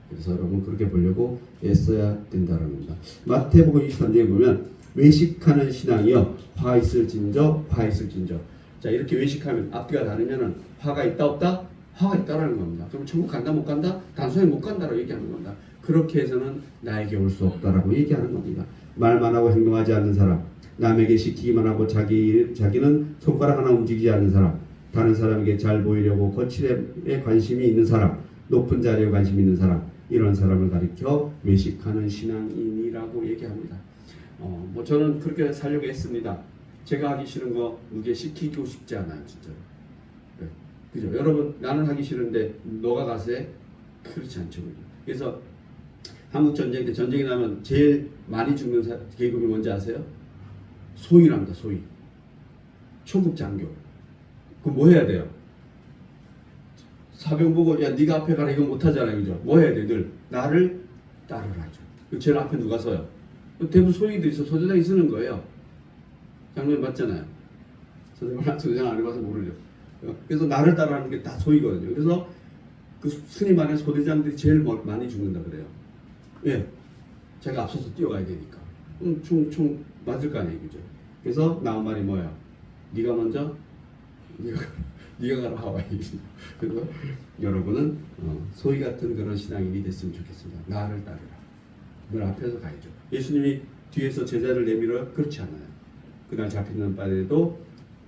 그래서 여러분 그렇게 보려고 애써야 된다는 겁니다. 마태복음 23장에 보면 외식하는 신앙이요 화 있을진저 화 있을진저. 자 이렇게 외식하면 앞뒤가 다르면은 화가 있다 없다? 화가 있다라는 겁니다. 그럼 천국 간다 못 간다? 단순히 못 간다라고 얘기하는 겁니다. 그렇게 해서는 나에게 올 수 없다라고 얘기하는 겁니다. 말만 하고 행동하지 않는 사람, 남에게 시키기만 하고 자기는 손가락 하나 움직이지 않는 사람, 다른 사람에게 잘 보이려고 거칠에 관심이 있는 사람, 높은 자리에 관심이 있는 사람, 이런 사람을 가리켜 외식하는 신앙인이라고 얘기합니다. 뭐 저는 그렇게 살려고 했습니다. 제가 하기 싫은 거 누구에 시키고 싶지 않아요, 진짜로. 네. 그죠? 여러분 나는 하기 싫은데 너가 가서 해? 그렇지 않죠. 그래서 한국 전쟁 때 전쟁이 나면 제일 많이 죽는 계급이 뭔지 아세요? 소위랍니다. 소위. 초급 장교. 그럼 뭐 해야 돼요? 사병 보고 야 네가 앞에 가라 이거 못하잖아요. 그죠? 뭐 해야 돼? 늘 나를 따르라죠. 제일 앞에 누가 서요? 대부분 소위들이 있어. 소대장이 쓰는 거예요. 장로님 맞잖아요. 소대장 안 해봐서 모르죠. 그래서 나를 따라하는 게 다 소위거든요. 그래서 그 흔히 말하는 소대장들이 제일 많이 죽는다 그래요. 예, 제가 앞서서 뛰어가야 되니까. 총 맞을 거 아니에요, 그죠? 그래서 나온 말이 뭐야? 네가 먼저, 네가 가라 하와이. 그래서 여러분은 소희 같은 그런 신앙인이 됐으면 좋겠습니다. 나를 따르라. 늘 앞에서 가야죠. 예수님이 뒤에서 제자를 내밀어요? 그렇지 않아요. 그날 잡히는 바에도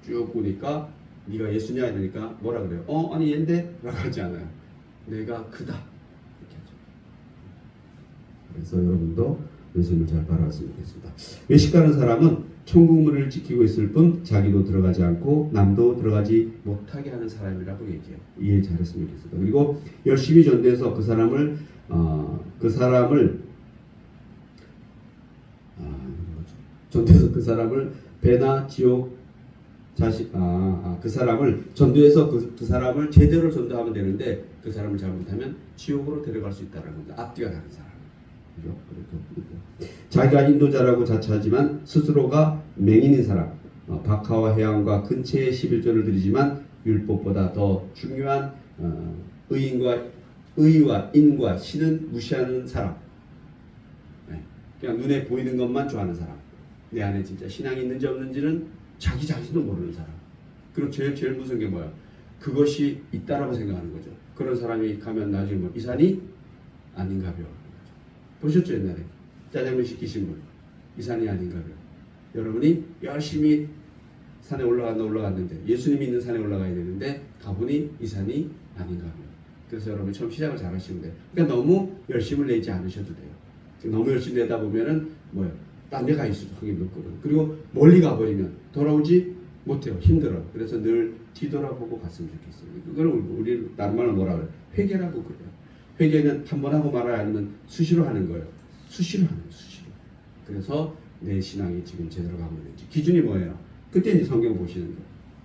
쭉 보니까 네가 예수냐 이러니까 뭐라 그래요? 아니 얘인데? 라고 하지 않아요. 내가 그다. 이렇게 하죠. 그래서 여러분도 예수님을 잘 바라봤으면 좋겠습니다. 외식하는 사람은 천국문을 지키고 있을 뿐 자기도 들어가지 않고 남도 들어가지 못하게 하는 사람이라고 얘기해요. 이해 잘했으면 좋겠습니다. 그리고 열심히 전도해서 그 사람을 전도해서 그 사람을 배나 지옥 그 사람을 전도해서 그 사람을 제대로 전도하면 되는데 그 사람을 잘못하면 지옥으로 데려갈 수 있다는 겁니다. 앞뒤가 다른 사람. 그죠? 자기가 인도자라고 자처하지만 스스로가 맹인인 사람, 박하와 해양과 근처에 11조를 드리지만 율법보다 더 중요한 의와 인과 신은 무시하는 사람. 네. 그냥 눈에 보이는 것만 좋아하는 사람. 내 안에 진짜 신앙이 있는지 없는지는 자기 자신도 모르는 사람. 그리고 제일 무서운 게 뭐야? 그것이 있다라고 생각하는 거죠. 그런 사람이 가면 나중에 이 산이 아닌가벼. 보셨죠 옛날에 짜장면 시키신 분 이 산이 아닌가벼. 여러분이 열심히 산에 올라갔는데 예수님이 있는 산에 올라가야 되는데 가보니 이 산이 아닌가벼. 그래서 여러분 처음 시작을 잘 하시면 돼요. 그러니까 너무 열심을 내지 않으셔도 돼요. 너무 열심히 내다 보면은 딴 데 가 있어도 하기 힘들거든. 그리고 멀리 가버리면 돌아오지 못해요. 힘들어. 그래서 늘 뒤돌아보고 갔으면 좋겠어요. 그걸 우리 다른 말로 뭐라 그래? 회개라고 그래요. 회개는 한 번 하고 말아야 아니면 수시로 하는 거예요. 수시로. 그래서 내 신앙이 지금 제대로 가고 있는지 기준이 뭐예요? 그때 이제 성경 보시는 거예요.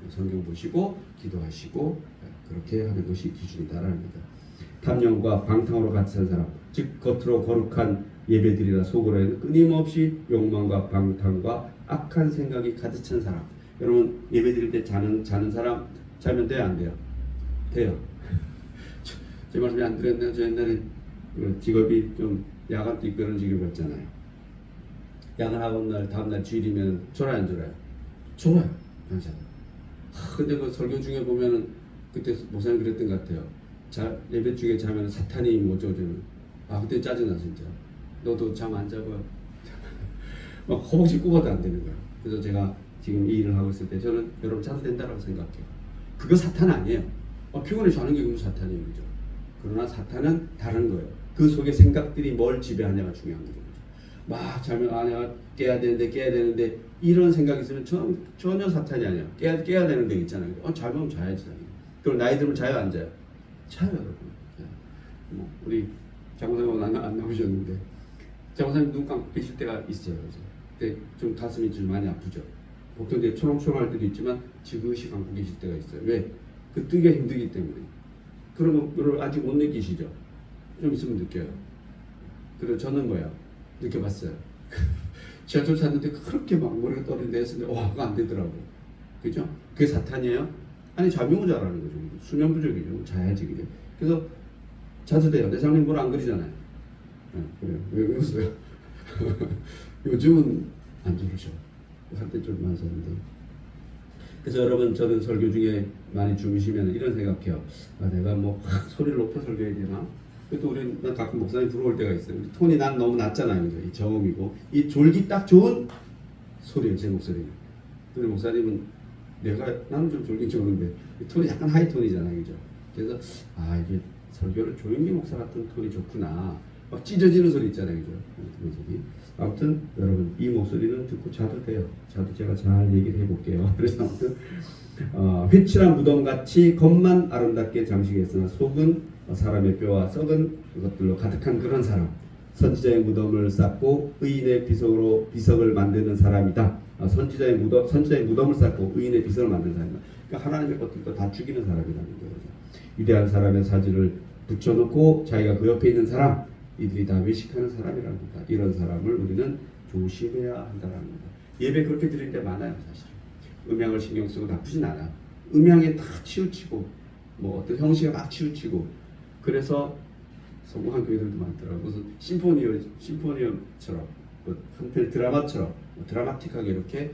성경 보시고 기도하시고 그렇게 하는 것이 기준이다라는 겁니다. 탐령과 방탕으로 같이 산 사람, 즉 겉으로 거룩한 예배드리나 속으로는 끊임없이 욕망과 방탕과 악한 생각이 가득 찬 사람. 여러분 예배드릴 때 자는 사람 자면 돼요, 안 돼요? 돼요. 제 말씀이 안 들었나요? 저 옛날에 직업이 좀 야간도 이끄는 직업이었잖아요. 야간하고 다음날 주일이면 졸아요, 안 졸아요? 졸아요. 근데 그 설교 중에 보면은 그때 목사님 그랬던 것 같아요. 예배 중에 자면 사탄이 어쩌고저쩌고. 그때 짜증나 진짜. 너도 잠 안 자고 막 허벅지 굽어도 안 되는 거야. 그래서 제가 지금 이 일을 하고 있을 때 저는 여러분 자도 된다라고 생각해요. 그거 사탄 아니에요. 피곤해 자는 게 그럼 사탄이에요, 그죠? 그러나 사탄은 다른 거예요. 그 속에 생각들이 뭘 지배하냐가 중요한 거죠. 막 자면 내가 깨야 되는데 이런 생각이 있으면 전혀 사탄이 아니에요. 깨야 되는 데 있잖아요. 자면 자야지. 그럼 나이 들면 자요, 안 자요? 자요, 여러분. 우리 장사님 안 나오셨는데 장사님 눈 감고 계실 때가 있어요. 근데 좀 가슴이 좀 많이 아프죠. 보통 이제 초롱초롱할 때도 있지만 지그시 감고 계실 때가 있어요. 왜? 그 뜨기가 힘들기 때문에. 그러면 그걸 아직 못 느끼시죠? 좀 있으면 느껴요. 그리고 저는 느껴봤어요. 지하철 탔는데 그렇게 막 머리가 떨리는데 했는데 그거 안 되더라고요. 그죠? 그게 사탄이에요? 아니 자명을 잘하는 거죠. 수면 부족이죠. 자야지 그게. 그래서 자주 돼요. 내 장님 뭘 안 그리잖아요. 그래요. 왜 웃어요? 요즘은 안 저러죠. 한때 좀 많았었는데. 그래서 여러분 저는 설교 중에 많이 주무시면 이런 생각해요. 내가 확 소리를 높여 설교해야 되나? 또 우리는 가끔 목사님 들어올 때가 있어요. 톤이 난 너무 낮잖아요. 그죠? 이 저음이고 이 졸기 딱 좋은 소리예요. 제 목소리는. 근데 목사님은 나는 좀 졸긴 좋은데 톤이 약간 하이 톤이잖아요. 그죠? 그래서 이게 설교를 조용기 목사 같은 톤이 좋구나. 막 찢어지는 소리 있잖아요. 그죠? 그런 소리. 아무튼 여러분 이 목소리는 듣고 자도 돼요. 자도 제가 잘 얘기를 해볼게요. 그래서 아무튼 회칠한 무덤같이 겉만 아름답게 장식했으나 속은 사람의 뼈와 썩은 것들로 가득한 그런 사람. 선지자의 무덤을 쌓고 의인의 비석을 만드는 사람이다. 선지자의 무덤을 쌓고 의인의 비석을 만드는 사람이다. 그러니까 하나님의 것들도 다 죽이는 사람이라는 거예요. 위대한 사람의 사진을 붙여놓고 자기가 그 옆에 있는 사람, 이들이 다 외식하는 사람이라는 겁니다. 이런 사람을 우리는 조심해야 한다는 겁니다. 예배 그렇게 드릴 때 많아요, 사실. 음향을 신경 쓰고 나쁘진 않아. 음향에 다 치우치고, 어떤 형식에 막 치우치고, 그래서 성공한 교회들도 많더라고요. 무슨 심포니엄처럼 한편 드라마처럼 드라마틱하게 이렇게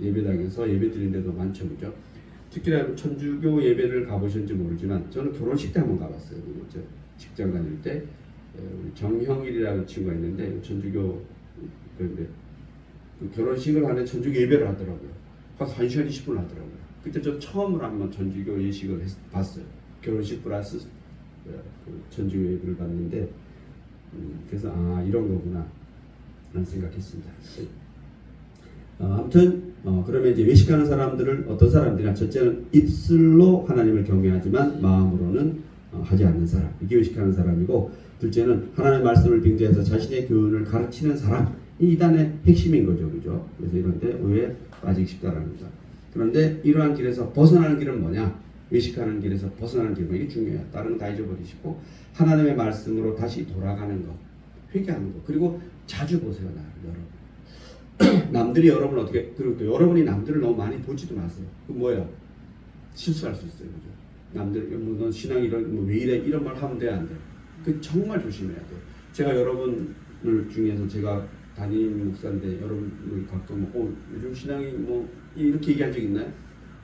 예배당에서 예배 드린 데도 많죠, 그죠? 특히나 천주교 예배를 가보셨는지 모르지만 저는 결혼식 때 한번 가봤어요. 저 직장 다닐 때 우리 정형일이라는 친구가 있는데 천주교 그런데 그 결혼식을 하는 천주교 예배를 하더라고요. 가서 1시간 20분 하더라고요. 그때 저 처음으로 한번 천주교 예식을 봤어요. 결혼식 플러스 그 천주교 예배를 봤는데 그래서 이런 거구나 라는 생각했습니다. 아무튼 그러면 이제 외식하는 사람들을 어떤 사람들이냐? 첫째는 입술로 하나님을 경외하지만 마음으로는 하지 않는 사람, 이게 외식하는 사람이고, 둘째는 하나님의 말씀을 빙자해서 자신의 교훈을 가르치는 사람, 이 이단의 핵심인 거죠, 그죠? 그래서 이런데 오해에 빠지기 쉽다라는 거죠. 그런데 이러한 길에서 벗어나는 길은 뭐냐? 외식하는 길에서 벗어나는 길은 이게 중요해요. 다른 건 다 잊어버리시고 하나님의 말씀으로 다시 돌아가는 것, 회개하는 것, 그리고 자주 보세요, 여러분. 남들이 여러분 어떻게, 그리고 또 여러분이 남들을 너무 많이 보지도 마세요. 그 뭐예요? 실수할 수 있어요, 그죠? 남들 너 신앙 이런 왜 이래 이런 말 하면 돼, 안 돼? 그 정말 조심해야 돼요. 제가 여러분을 중에서 제가 담임 목사인데 여러분이 가끔 요즘 신앙이 뭐 이렇게 얘기한 적 있나요?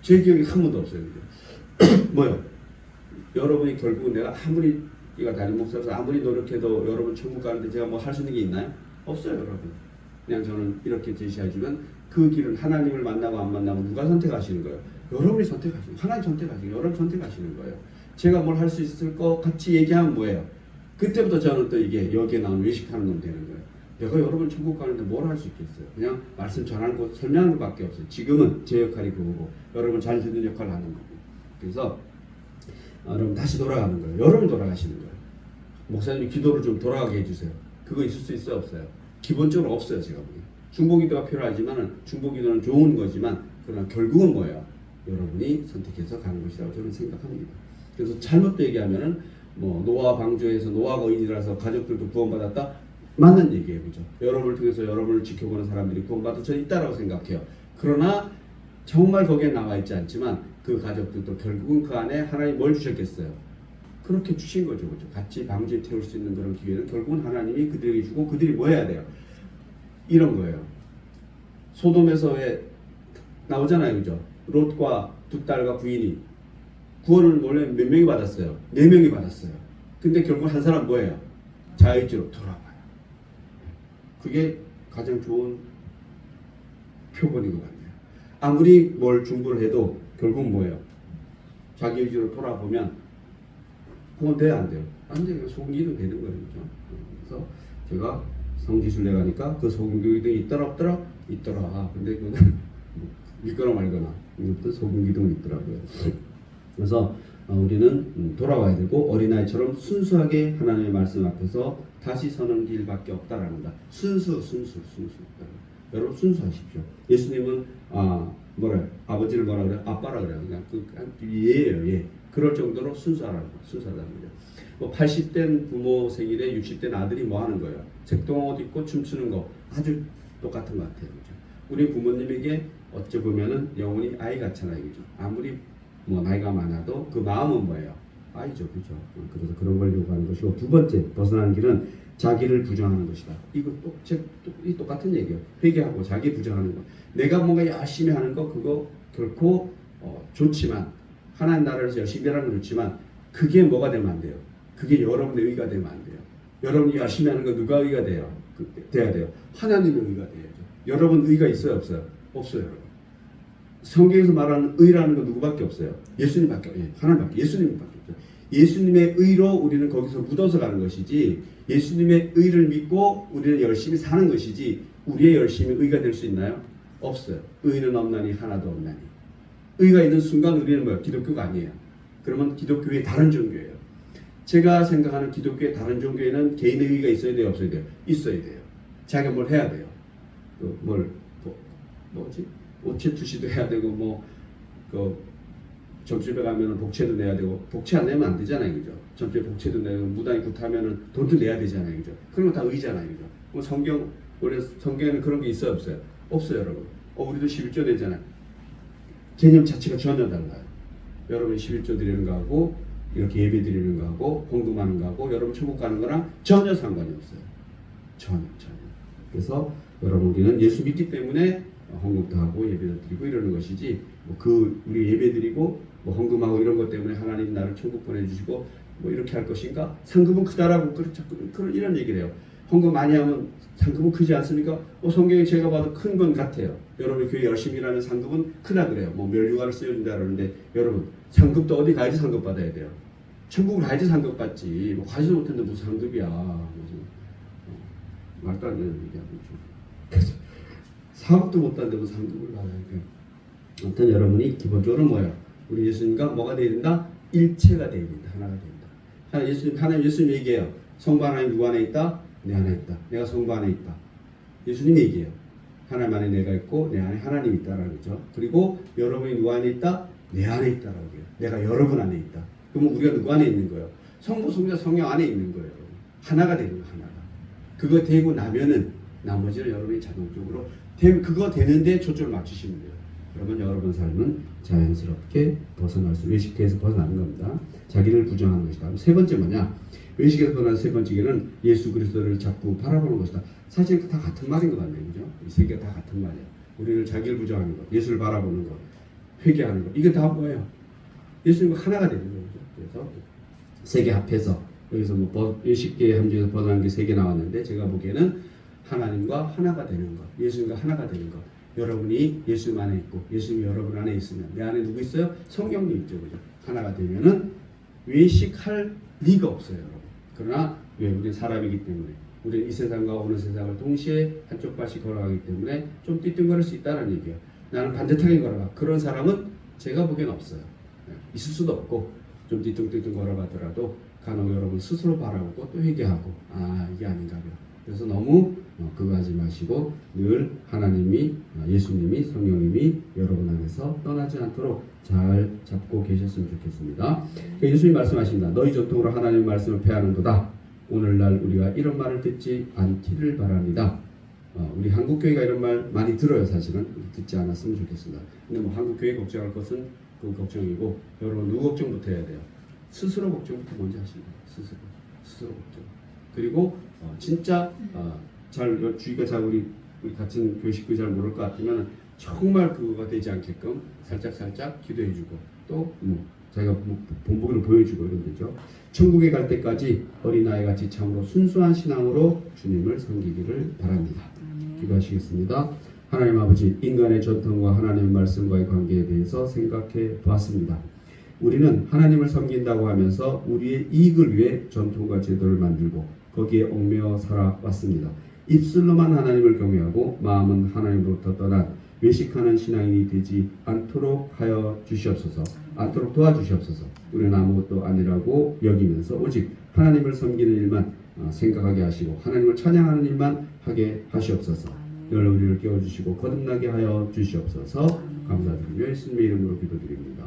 제 기억이 한 번도 없어요, 그죠? 뭐요? 여러분이 결국은 내가 아무리 네가 담임 목사라서 아무리 노력해도 여러분 천국 가는데 제가 뭐 할 수 있는 게 있나요? 없어요, 여러분. 그냥 저는 이렇게 제시해주면 그 길은 하나님을 만나고 안 만나고 누가 선택하시는 거예요? 여러분이 선택하시는 거예요. 하나님 선택하시는 거예요. 여러분 선택하시는 거예요. 제가 뭘 할 수 있을 것 같이 얘기하면 뭐예요? 그때부터 저는 또 이게 여기에 나오는 외식하는 놈 되는 거예요. 내가 여러분 천국 가는데 뭘 할 수 있겠어요? 그냥 말씀 전하는 거 설명하는 것밖에 없어요. 지금은 제 역할이 그거고 여러분 잘 듣는 역할을 하는 거고. 그래서 여러분 다시 돌아가는 거예요. 여러분 돌아가시는 거예요. 목사님이 기도를 좀 돌아가게 해주세요. 그거 있을 수 있어요, 없어요? 기본적으로 없어요, 제가 보기엔. 중보기도가 필요하지만은 중보기도는 좋은 거지만 그러나 결국은 뭐예요? 여러분이 선택해서 가는 것이라고 저는 생각합니다. 그래서 잘못도 얘기하면은 뭐 노아 방주에서 노아가 의인이라서 가족들도 구원받았다, 맞는 얘기예요, 그죠? 여러분을 통해서 여러분을 지켜보는 사람들이 구원받을 수 있다라고 생각해요. 그러나 정말 거기에 나와 있지 않지만 그 가족들도 결국은 그 안에 하나님 뭘 주셨겠어요? 그렇게 주신 거죠, 그죠? 같이 방주에 태울 수 있는 그런 기회는 결국은 하나님이 그들에게 주고 그들이 뭐 해야 돼요? 이런 거예요. 소돔에서 왜 나오잖아요, 그죠? 롯과 두 딸과 부인이 구원을 원래 몇 명이 받았어요? 4명이 받았어요. 근데 결국 한 사람 뭐예요? 자유의지로 돌아와요. 그게 가장 좋은 표본인 것 같네요. 아무리 뭘 중보를 해도 결국 뭐예요? 자기 의지로 돌아보면 그건 돼야 안 돼요. 안 돼요. 소금기도 되는 거예요, 그죠? 그래서 제가 성지순례 가니까 그 소금기둥이 있더라 없더라? 있더라. 근데 그거는 믿거나 말거나 이것도 소금기둥이 있더라고요. 그래서 우리는 돌아와야 되고 어린아이처럼 순수하게 하나님의 말씀 앞에서 다시 서는 길밖에 없다라는 거다. 순수. 여러분 순수하십시오. 예수님은 아버지를 뭐라 그래요? 아빠라 그래요. 그냥 예예요, 예. 그럴 정도로 순수하다는 거죠. 뭐 80된 부모 생일에 60된 아들이 뭐 하는 거예요? 색동한 옷 입고 춤추는 거 아주 똑같은 것 같아요, 그죠? 우리 부모님에게 어찌 보면은 영혼이 아이 같잖아요, 그죠? 아무리 뭐 나이가 많아도 그 마음은 뭐예요? 아이죠, 그죠? 그래서 그런 걸 요구하는 것이고, 두 번째 벗어나는 길은 자기를 부정하는 것이다. 이거 똑같은 얘기예요. 회개하고 자기 부정하는 거. 내가 뭔가 열심히 하는 거 그거 결코 좋지만 하나님 나라에서 열심히 하는 건 좋지만 그게 뭐가 되면 안 돼요. 그게 여러분의 의가 되면 안 돼요. 여러분이 열심히 하는 거 누가 의가 돼요? 돼야 돼요. 하나님의 의가 돼야죠. 여러분 의가 있어요, 없어요? 없어요, 여러분. 성경에서 말하는 의라는 건 누구밖에 없어요? 예수님밖에, 하나님밖에, 예수님밖에 없어요. 예수님의 의로 우리는 거기서 묻어서 가는 것이지, 예수님의 의를 믿고 우리는 열심히 사는 것이지, 우리의 열심이 의가 될 수 있나요? 없어요. 의는 없나니 하나도 없나니. 의가 있는 순간 우리는 뭐예요? 기독교가 아니에요. 그러면 기독교의 다른 종교예요. 제가 생각하는 기독교의 다른 종교에는 개인의 의가 있어야 돼요, 없어야 돼요? 있어야 돼요. 자기가 뭘 해야 돼요. 오체 투시도 해야 되고, 점집에 가면은 복채도 내야 되고, 복채 안 내면 안 되잖아요, 그죠? 점집에 복채도 내고, 무당이 굿하면은 돈도 내야 되잖아요, 그죠? 그런 거 다 의잖아요, 그죠? 뭐 원래 성경에는 그런 게 있어요, 없어요? 없어요, 여러분. 우리도 11조 내잖아요. 개념 자체가 전혀 달라요. 여러분이 11조 드리는 거하고 이렇게 예배 드리는 거하고 헌금하는 거하고 여러분 천국 가는 거랑 전혀 상관이 없어요. 전혀. 그래서 여러분 우리는 예수 믿기 때문에 헌금도 하고 예배도 드리고 이러는 것이지 우리 예배 드리고 헌금하고 이런 것 때문에 하나님 나를 천국 보내주시고 이렇게 할 것인가? 상급은 크다라고 그런 이런 얘기를 해요. 헌금 많이 하면 상급은 크지 않습니까? 성경에 제가 봐도 큰 건 같아요. 여러분 교회 열심히 일하는 상급은 크다 그래요. 멸류관을 쓰여준다 그러는데 여러분 상급도 어디 가야지 상급 받아야 돼요. 천국을 가야지 상급 받지. 가지도 못했는데 무슨 상급이야. 말도 안 되는 얘기하고 있죠. 사업도 못하는데 무슨 상급을 받아야 돼요. 아무튼 여러분이 기본적으로 뭐예요? 우리 예수님과 뭐가 되어야 된다? 일체가 되어야 된다. 하나가 된다. 하나님 예수님 얘기해요. 성부 하나님 누구 안에 있다? 내 안에 있다. 내가 성부 안에 있다. 예수님 얘기해요. 하나님 안에 내가 있고 내 안에 하나님이 있다라는 거죠. 그리고 여러분이 누구 안에 있다? 내 안에 있다라고 해요. 내가 여러분 안에 있다. 그러면 우리가 누구 안에 있는 거예요? 성부, 성자, 성령 안에 있는 거예요. 하나가 되는 거예요. 하나가. 그거 되고 나면은 나머지는 여러분이 자동적으로 그거 되는데 초점을 맞추시면 돼요. 그러면 여러분 삶은 자연스럽게 외식에서 벗어나는 겁니다. 자기를 부정하는 것이다. 세 번째 뭐냐? 외식에서 벗어나는 세 번째 길은 예수 그리스도를 자꾸 바라보는 것이다. 사실 다 같은 말인 것 같네요. 그죠? 이 세 개가 다 같은 말이에요. 우리를 자기를 부정하는 것, 예수를 바라보는 것, 회개하는 것. 이게 다 뭐예요? 예수님과 하나가 되는 거죠. 그래서 세 개 합해서 여기서 외식계 함정에서 벗어나는 게 세 개 나왔는데 제가 보기에는 하나님과 하나가 되는 것, 예수님과 하나가 되는 것. 여러분이 예수님 안에 있고 예수님이 여러분 안에 있으면 내 안에 누구 있어요? 성령님 있죠. 그죠? 하나가 되면은 외식할 리가 없어요. 여러분. 그러나 왜? 우리는 사람이기 때문에 우리는 이 세상과 어느 세상을 동시에 한쪽 발씩 걸어가기 때문에 좀 띠뚱거릴 수 있다는 얘기예요. 나는 반듯하게 걸어가. 그런 사람은 제가 보기엔 없어요. 있을 수도 없고 좀 띠뚱띠뚱 걸어가더라도 간혹 여러분 스스로 바라보고 또 회개하고 이게 아닌가 봐요. 그래서 너무 그거 하지 마시고 늘 하나님이 예수님이 성령님이 여러분 안에서 떠나지 않도록 잘 잡고 계셨으면 좋겠습니다. 예수님이 말씀하십니다. 너희 전통으로 하나님의 말씀을 폐하는도다. 오늘날 우리가 이런 말을 듣지 않기를 바랍니다. 우리 한국교회가 이런 말 많이 들어요. 사실은 듣지 않았으면 좋겠습니다. 근데 한국교회 걱정할 것은 그 걱정이고 여러분 누구 걱정부터 해야 돼요? 스스로 걱정부터 먼저 하시면 돼요. 스스로 걱정. 그리고 진짜 주의가 잘 우리 같은 교회 식구 잘 모를 것 같지만 정말 그거가 되지 않게끔 살짝 기도해주고 또 자기가 본보기를 보여주고 이런 거죠. 천국에 갈 때까지 어린아이 같이 참으로 순수한 신앙으로 주님을 섬기기를 바랍니다. 기도하시겠습니다. 하나님 아버지, 인간의 전통과 하나님의 말씀과의 관계에 대해서 생각해 보았습니다. 우리는 하나님을 섬긴다고 하면서 우리의 이익을 위해 전통과 제도를 만들고 거기에 얽매여 살아왔습니다. 입술로만 하나님을 경외하고 마음은 하나님으로부터 떠난 외식하는 신앙인이 되지 않도록 하여 주시옵소서. 않도록 도와주시옵소서. 우리는 아무것도 아니라고 여기면서 오직 하나님을 섬기는 일만 생각하게 하시고 하나님을 찬양하는 일만 하게 하시옵소서. 늘 우리를 깨워주시고 거듭나게 하여 주시옵소서. 감사드리며 예수님의 이름으로 기도드립니다.